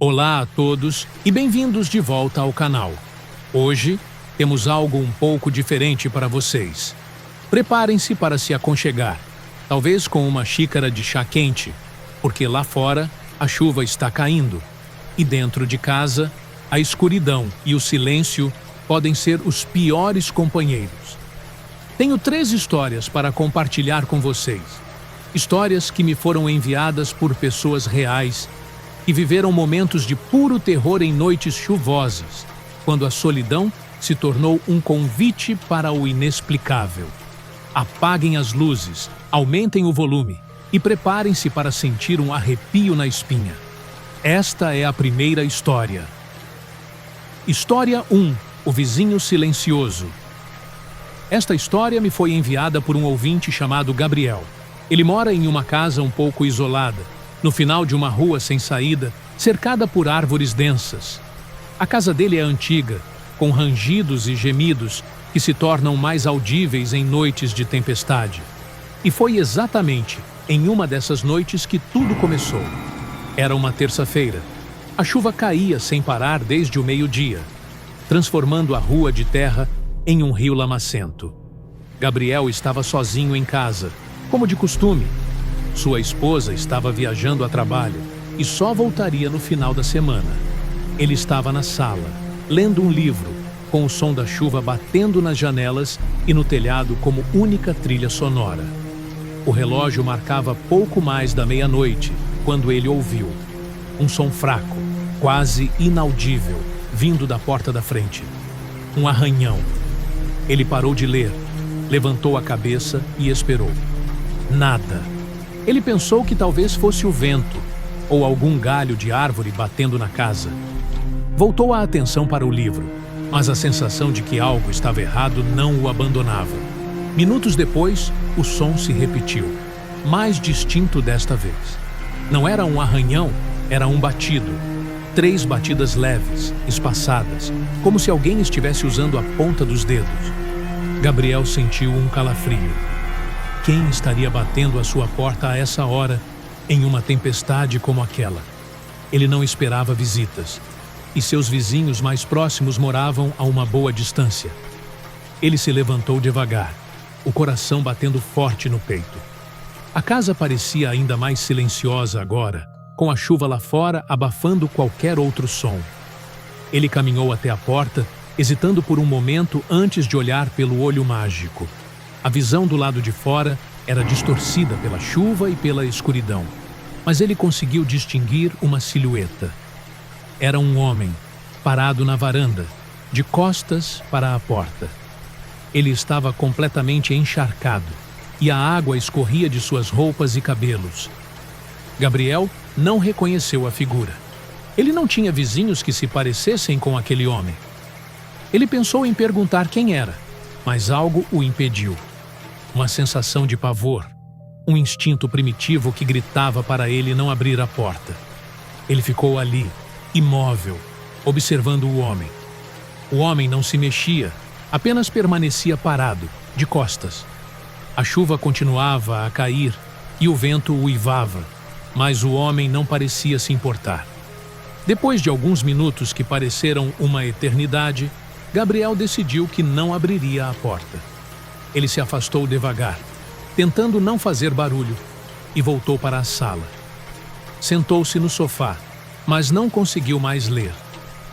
Olá a todos e bem-vindos de volta ao canal. Hoje temos algo um pouco diferente para vocês. Preparem-se para se aconchegar, talvez com uma xícara de chá quente, porque lá fora a chuva está caindo e dentro de casa a escuridão e o silêncio podem ser os piores companheiros. Tenho 3 histórias para compartilhar com vocês. Histórias que me foram enviadas por pessoas reais que viveram momentos de puro terror em noites chuvosas, quando a solidão se tornou um convite para o inexplicável. Apaguem as luzes, aumentem o volume e preparem-se para sentir um arrepio na espinha. Esta é a primeira história. História 1. O vizinho silencioso. Esta história me foi enviada por um ouvinte chamado Gabriel. Ele mora em uma casa um pouco isolada, no final de uma rua sem saída, cercada por árvores densas. A casa dele é antiga, com rangidos e gemidos que se tornam mais audíveis em noites de tempestade. E foi exatamente em uma dessas noites que tudo começou. Era uma terça-feira. A chuva caía sem parar desde o meio-dia, transformando a rua de terra em um rio lamacento. Gabriel estava sozinho em casa, como de costume. Sua esposa estava viajando a trabalho e só voltaria no final da semana. Ele estava na sala, lendo um livro, com o som da chuva batendo nas janelas e no telhado como única trilha sonora. O relógio marcava pouco mais da meia-noite, quando ele ouviu um som fraco, quase inaudível, vindo da porta da frente. Um arranhão. Ele parou de ler, levantou a cabeça e esperou. Nada. Ele pensou que talvez fosse o vento ou algum galho de árvore batendo na casa. Voltou a atenção para o livro, mas a sensação de que algo estava errado não o abandonava. Minutos depois, o som se repetiu, mais distinto desta vez. Não era um arranhão, era um batido. 3 batidas leves, espaçadas, como se alguém estivesse usando a ponta dos dedos. Gabriel sentiu um calafrio. Quem estaria batendo à sua porta a essa hora, em uma tempestade como aquela? Ele não esperava visitas, e seus vizinhos mais próximos moravam a uma boa distância. Ele se levantou devagar, o coração batendo forte no peito. A casa parecia ainda mais silenciosa agora, com a chuva lá fora abafando qualquer outro som. Ele caminhou até a porta, hesitando por um momento antes de olhar pelo olho mágico. A visão do lado de fora era distorcida pela chuva e pela escuridão, mas ele conseguiu distinguir uma silhueta. Era um homem, parado na varanda, de costas para a porta. Ele estava completamente encharcado e a água escorria de suas roupas e cabelos. Gabriel não reconheceu a figura. Ele não tinha vizinhos que se parecessem com aquele homem. Ele pensou em perguntar quem era, mas algo o impediu. Uma sensação de pavor, um instinto primitivo que gritava para ele não abrir a porta. Ele ficou ali, imóvel, observando o homem. O homem não se mexia, apenas permanecia parado, de costas. A chuva continuava a cair e o vento uivava, mas o homem não parecia se importar. Depois de alguns minutos que pareceram uma eternidade, Gabriel decidiu que não abriria a porta. Ele se afastou devagar, tentando não fazer barulho, e voltou para a sala. Sentou-se no sofá, mas não conseguiu mais ler.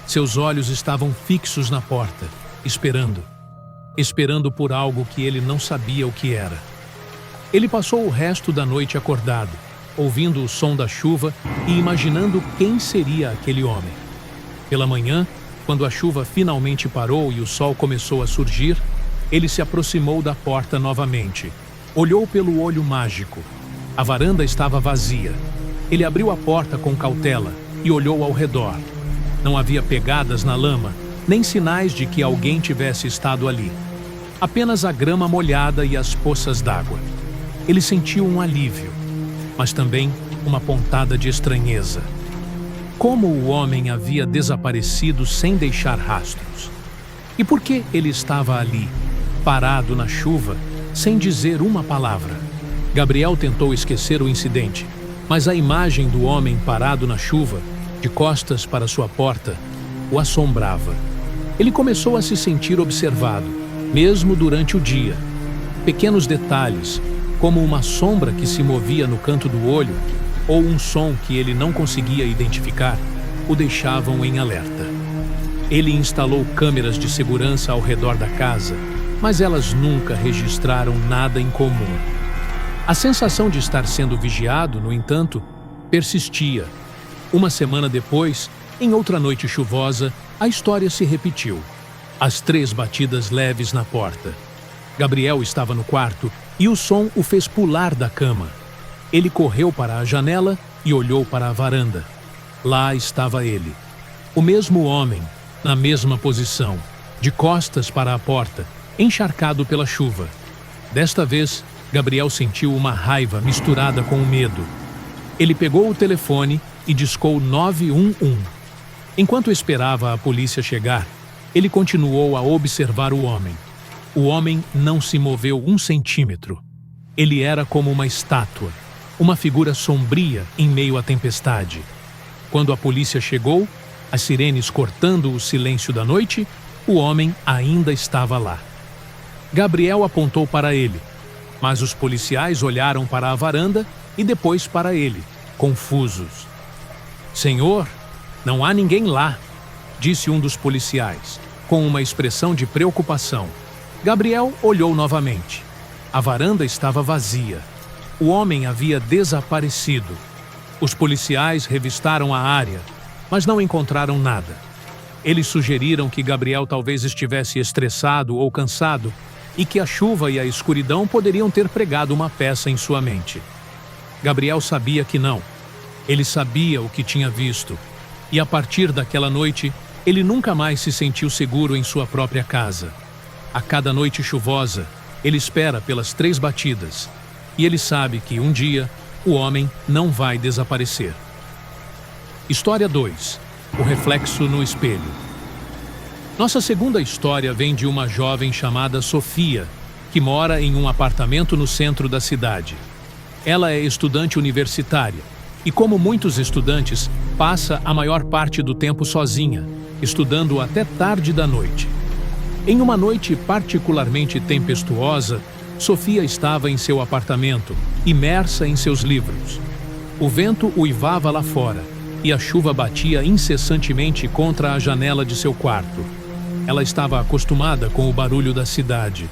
Seus olhos estavam fixos na porta, esperando por algo que ele não sabia o que era. Ele passou o resto da noite acordado, ouvindo o som da chuva e imaginando quem seria aquele homem. Pela manhã, quando a chuva finalmente parou e o sol começou a surgir, ele se aproximou da porta novamente. Olhou pelo olho mágico. A varanda estava vazia. Ele abriu a porta com cautela e olhou ao redor. Não havia pegadas na lama, nem sinais de que alguém tivesse estado ali. Apenas a grama molhada e as poças d'água. Ele sentiu um alívio, mas também uma pontada de estranheza. Como o homem havia desaparecido sem deixar rastros? E por que ele estava ali, parado na chuva, sem dizer uma palavra? Gabriel tentou esquecer o incidente, mas a imagem do homem parado na chuva de costas para sua porta, o assombrava. Ele começou a se sentir observado, mesmo durante o dia. Pequenos detalhes, como uma sombra que se movia no canto do olho ou um som que ele não conseguia identificar, o deixavam em alerta. Ele instalou câmeras de segurança ao redor da casa, mas elas nunca registraram nada incomum. A sensação de estar sendo vigiado, no entanto, persistia. Uma semana depois, em outra noite chuvosa, a história se repetiu. As 3 batidas leves na porta. Gabriel estava no quarto e o som o fez pular da cama. Ele correu para a janela e olhou para a varanda. Lá estava ele. O mesmo homem, na mesma posição, de costas para a porta, encharcado pela chuva. Desta vez, Gabriel sentiu uma raiva misturada com o medo. Ele pegou o telefone e discou 911. Enquanto esperava a polícia chegar, ele continuou a observar o homem. O homem não se moveu 1 centímetro. Ele era como uma estátua, uma figura sombria em meio à tempestade. Quando a polícia chegou, as sirenes cortando o silêncio da noite, o homem ainda estava lá. Gabriel apontou para ele, mas os policiais olharam para a varanda e depois para ele, confusos. "Senhor, não há ninguém lá", disse um dos policiais, com uma expressão de preocupação. Gabriel olhou novamente. A varanda estava vazia. O homem havia desaparecido. Os policiais revistaram a área, mas não encontraram nada. Eles sugeriram que Gabriel talvez estivesse estressado ou cansado e que a chuva e a escuridão poderiam ter pregado uma peça em sua mente. Gabriel sabia que não. Ele sabia o que tinha visto. E a partir daquela noite, ele nunca mais se sentiu seguro em sua própria casa. A cada noite chuvosa, ele espera pelas 3 batidas. E ele sabe que um dia, o homem não vai desaparecer. História 2. O reflexo no espelho. Nossa segunda história vem de uma jovem chamada Sofia, que mora em um apartamento no centro da cidade. Ela é estudante universitária e, como muitos estudantes, passa a maior parte do tempo sozinha, estudando até tarde da noite. Em uma noite particularmente tempestuosa, Sofia estava em seu apartamento, imersa em seus livros. O vento uivava lá fora e a chuva batia incessantemente contra a janela de seu quarto. Ela estava acostumada com o barulho da cidade,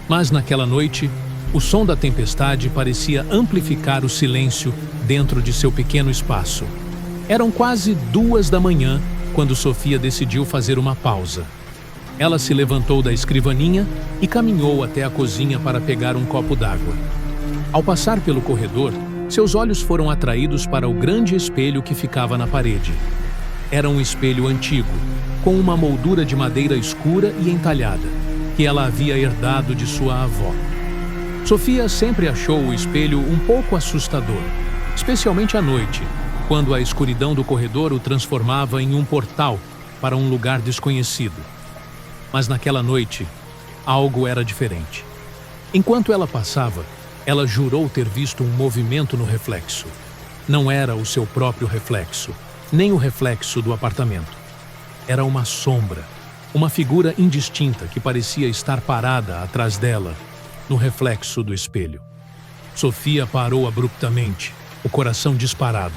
mas naquela noite, o som da tempestade parecia amplificar o silêncio dentro de seu pequeno espaço. Eram quase 2 da manhã quando Sofia decidiu fazer uma pausa. Ela se levantou da escrivaninha e caminhou até a cozinha para pegar um copo d'água. Ao passar pelo corredor, seus olhos foram atraídos para o grande espelho que ficava na parede. Era um espelho antigo, com uma moldura de madeira escura e entalhada, que ela havia herdado de sua avó. Sofia sempre achou o espelho um pouco assustador, especialmente à noite, quando a escuridão do corredor o transformava em um portal para um lugar desconhecido. Mas naquela noite, algo era diferente. Enquanto ela passava, ela jurou ter visto um movimento no reflexo. Não era o seu próprio reflexo, nem o reflexo do apartamento. Era uma sombra, uma figura indistinta que parecia estar parada atrás dela, no reflexo do espelho. Sofia parou abruptamente, o coração disparado.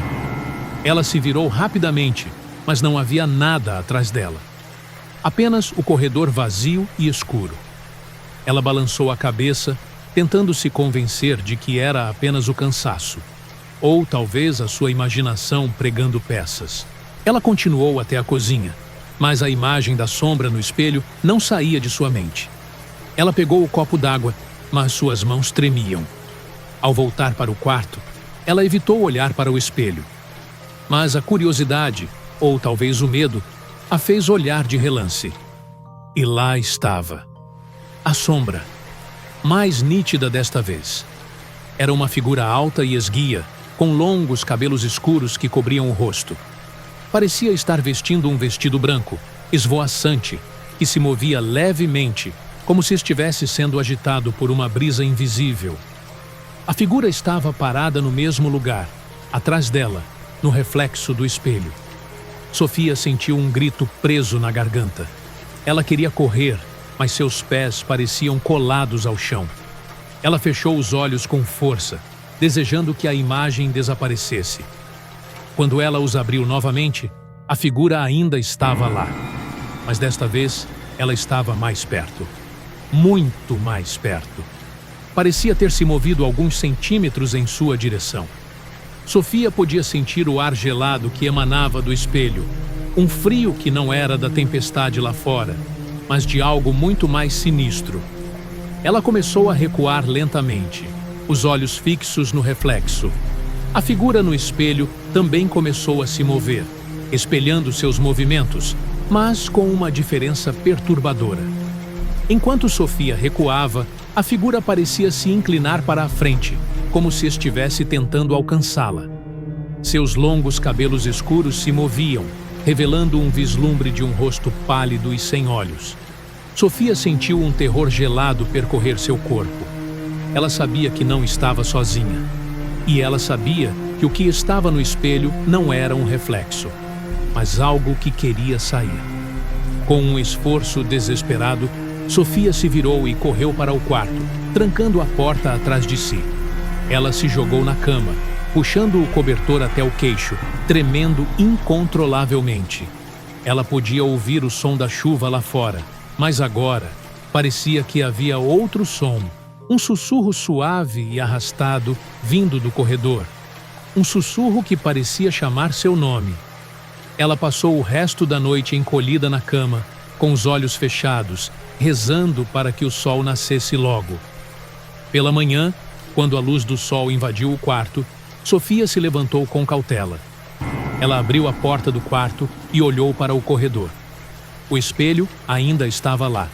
Ela se virou rapidamente, mas não havia nada atrás dela. Apenas o corredor vazio e escuro. Ela balançou a cabeça, tentando se convencer de que era apenas o cansaço, ou talvez a sua imaginação pregando peças. Ela continuou até a cozinha, mas a imagem da sombra no espelho não saía de sua mente. Ela pegou o copo d'água, mas suas mãos tremiam. Ao voltar para o quarto, ela evitou olhar para o espelho. Mas a curiosidade, ou talvez o medo, a fez olhar de relance. E lá estava. A sombra, mais nítida desta vez. Era uma figura alta e esguia, com longos cabelos escuros que cobriam o rosto. Parecia estar vestindo um vestido branco, esvoaçante, que se movia levemente, como se estivesse sendo agitado por uma brisa invisível. A figura estava parada no mesmo lugar, atrás dela, no reflexo do espelho. Sofia sentiu um grito preso na garganta. Ela queria correr, mas seus pés pareciam colados ao chão. Ela fechou os olhos com força, desejando que a imagem desaparecesse. Quando ela os abriu novamente, a figura ainda estava lá. Mas desta vez, ela estava mais perto. Muito mais perto. Parecia ter se movido alguns centímetros em sua direção. Sofia podia sentir o ar gelado que emanava do espelho, um frio que não era da tempestade lá fora, mas de algo muito mais sinistro. Ela começou a recuar lentamente, os olhos fixos no reflexo. A figura no espelho também começou a se mover, espelhando seus movimentos, mas com uma diferença perturbadora. Enquanto Sofia recuava, a figura parecia se inclinar para a frente, como se estivesse tentando alcançá-la. Seus longos cabelos escuros se moviam, revelando um vislumbre de um rosto pálido e sem olhos. Sofia sentiu um terror gelado percorrer seu corpo. Ela sabia que não estava sozinha. E ela sabia que o que estava no espelho não era um reflexo, mas algo que queria sair. Com um esforço desesperado, Sofia se virou e correu para o quarto, trancando a porta atrás de si. Ela se jogou na cama, puxando o cobertor até o queixo, tremendo incontrolavelmente. Ela podia ouvir o som da chuva lá fora, mas agora parecia que havia outro som, um sussurro suave e arrastado vindo do corredor. Um sussurro que parecia chamar seu nome. Ela passou o resto da noite encolhida na cama, com os olhos fechados, rezando para que o sol nascesse logo. Pela manhã, quando a luz do sol invadiu o quarto, Sofia se levantou com cautela. Ela abriu a porta do quarto e olhou para o corredor. O espelho ainda estava lá,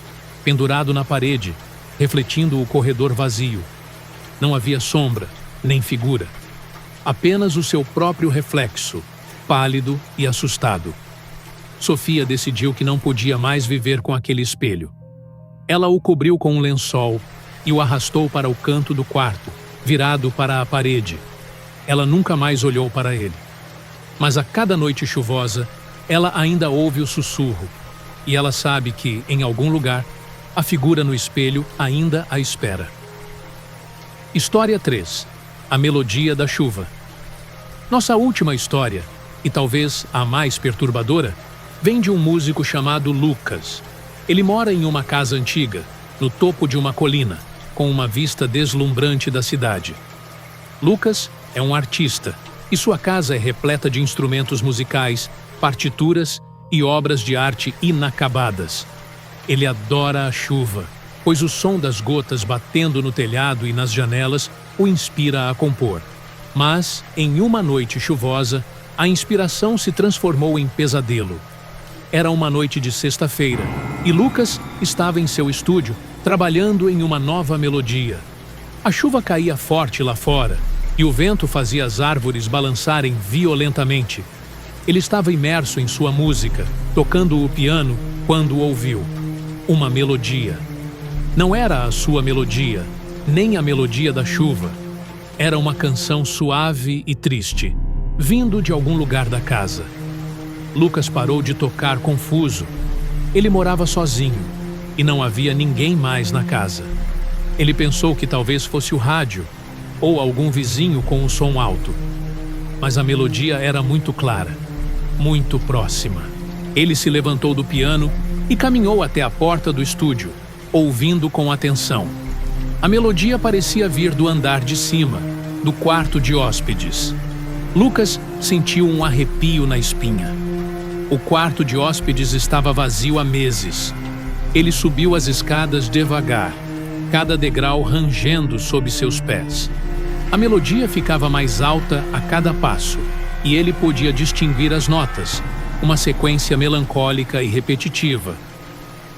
pendurado na parede, refletindo o corredor vazio. Não havia sombra, nem figura. Apenas o seu próprio reflexo, pálido e assustado. Sofia decidiu que não podia mais viver com aquele espelho. Ela o cobriu com um lençol e o arrastou para o canto do quarto, virado para a parede. Ela nunca mais olhou para ele. Mas a cada noite chuvosa, ela ainda ouve o sussurro, e ela sabe que, em algum lugar, a figura no espelho ainda a espera. História 3. A melodia da chuva. Nossa última história, e talvez a mais perturbadora, vem de um músico chamado Lucas. Ele mora em uma casa antiga, no topo de uma colina, com uma vista deslumbrante da cidade. Lucas é um artista, e sua casa é repleta de instrumentos musicais, partituras e obras de arte inacabadas. Ele adora a chuva, pois o som das gotas batendo no telhado e nas janelas o inspira a compor. Mas, em uma noite chuvosa, a inspiração se transformou em pesadelo. Era uma noite de sexta-feira, e Lucas estava em seu estúdio, trabalhando em uma nova melodia. A chuva caía forte lá fora, e o vento fazia as árvores balançarem violentamente. Ele estava imerso em sua música, tocando o piano, quando ouviu uma melodia. Não era a sua melodia, nem a melodia da chuva. Era uma canção suave e triste, vindo de algum lugar da casa. Lucas parou de tocar confuso. Ele morava sozinho, e não havia ninguém mais na casa. Ele pensou que talvez fosse o rádio, ou algum vizinho com um som alto. Mas a melodia era muito clara, muito próxima. Ele se levantou do piano e caminhou até a porta do estúdio, ouvindo com atenção. A melodia parecia vir do andar de cima, do quarto de hóspedes. Lucas sentiu um arrepio na espinha. O quarto de hóspedes estava vazio há meses. Ele subiu as escadas devagar, cada degrau rangendo sob seus pés. A melodia ficava mais alta a cada passo, e ele podia distinguir as notas, uma sequência melancólica e repetitiva.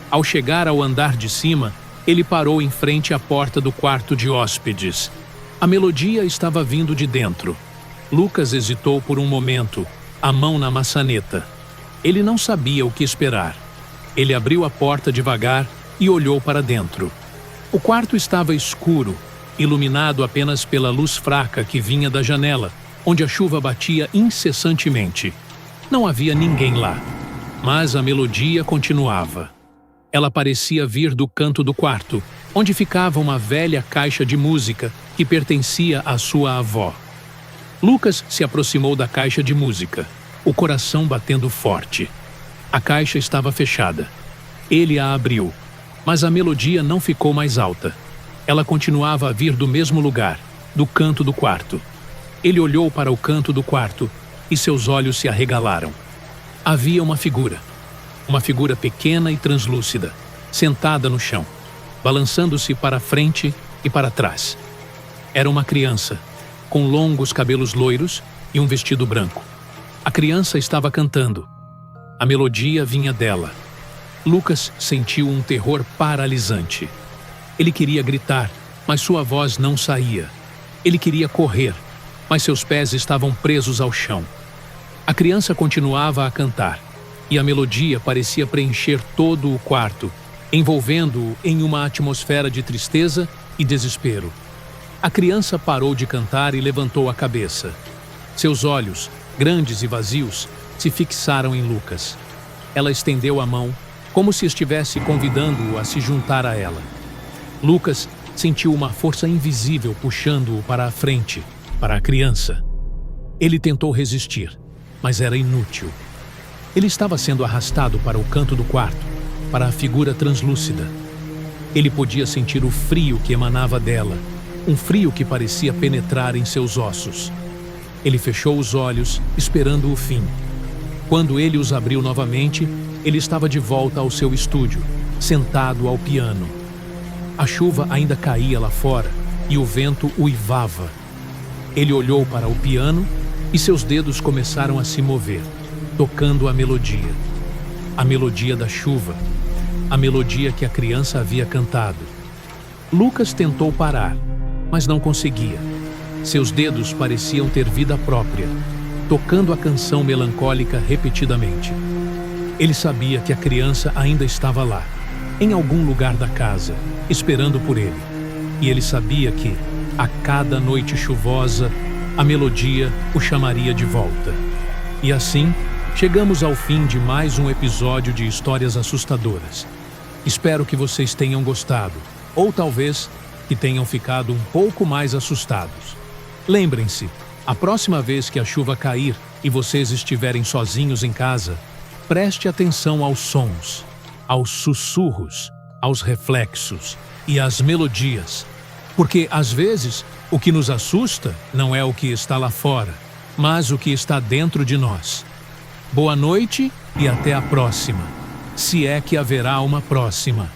Ao chegar ao andar de cima, ele parou em frente à porta do quarto de hóspedes. A melodia estava vindo de dentro. Lucas hesitou por um momento, a mão na maçaneta. Ele não sabia o que esperar. Ele abriu a porta devagar e olhou para dentro. O quarto estava escuro, iluminado apenas pela luz fraca que vinha da janela, onde a chuva batia incessantemente. Não havia ninguém lá, mas a melodia continuava. Ela parecia vir do canto do quarto, onde ficava uma velha caixa de música que pertencia à sua avó. Lucas se aproximou da caixa de música, o coração batendo forte. A caixa estava fechada. Ele a abriu, mas a melodia não ficou mais alta. Ela continuava a vir do mesmo lugar, do canto do quarto. Ele olhou para o canto do quarto e seus olhos se arregalaram. Havia uma figura pequena e translúcida, sentada no chão, balançando-se para frente e para trás. Era uma criança, com longos cabelos loiros e um vestido branco. A criança estava cantando. A melodia vinha dela. Lucas sentiu um terror paralisante. Ele queria gritar, mas sua voz não saía. Ele queria correr, mas seus pés estavam presos ao chão. A criança continuava a cantar, e a melodia parecia preencher todo o quarto, envolvendo-o em uma atmosfera de tristeza e desespero. A criança parou de cantar e levantou a cabeça. Seus olhos, grandes e vazios, se fixaram em Lucas. Ela estendeu a mão, como se estivesse convidando-o a se juntar a ela. Lucas sentiu uma força invisível puxando-o para a frente, para a criança. Ele tentou resistir, mas era inútil. Ele estava sendo arrastado para o canto do quarto, para a figura translúcida. Ele podia sentir o frio que emanava dela, um frio que parecia penetrar em seus ossos. Ele fechou os olhos, esperando o fim. Quando ele os abriu novamente, ele estava de volta ao seu estúdio, sentado ao piano. A chuva ainda caía lá fora e o vento uivava. Ele olhou para o piano e seus dedos começaram a se mover, tocando a melodia. A melodia da chuva, a melodia que a criança havia cantado. Lucas tentou parar, mas não conseguia. Seus dedos pareciam ter vida própria, tocando a canção melancólica repetidamente. Ele sabia que a criança ainda estava lá, em algum lugar da casa, esperando por ele. E ele sabia que, a cada noite chuvosa, a melodia o chamaria de volta. E assim, chegamos ao fim de mais um episódio de Histórias Assustadoras. Espero que vocês tenham gostado, ou talvez que tenham ficado um pouco mais assustados. Lembrem-se, a próxima vez que a chuva cair e vocês estiverem sozinhos em casa, preste atenção aos sons, aos sussurros, aos reflexos e às melodias, porque às vezes o que nos assusta não é o que está lá fora, mas o que está dentro de nós. Boa noite e até a próxima, se é que haverá uma próxima.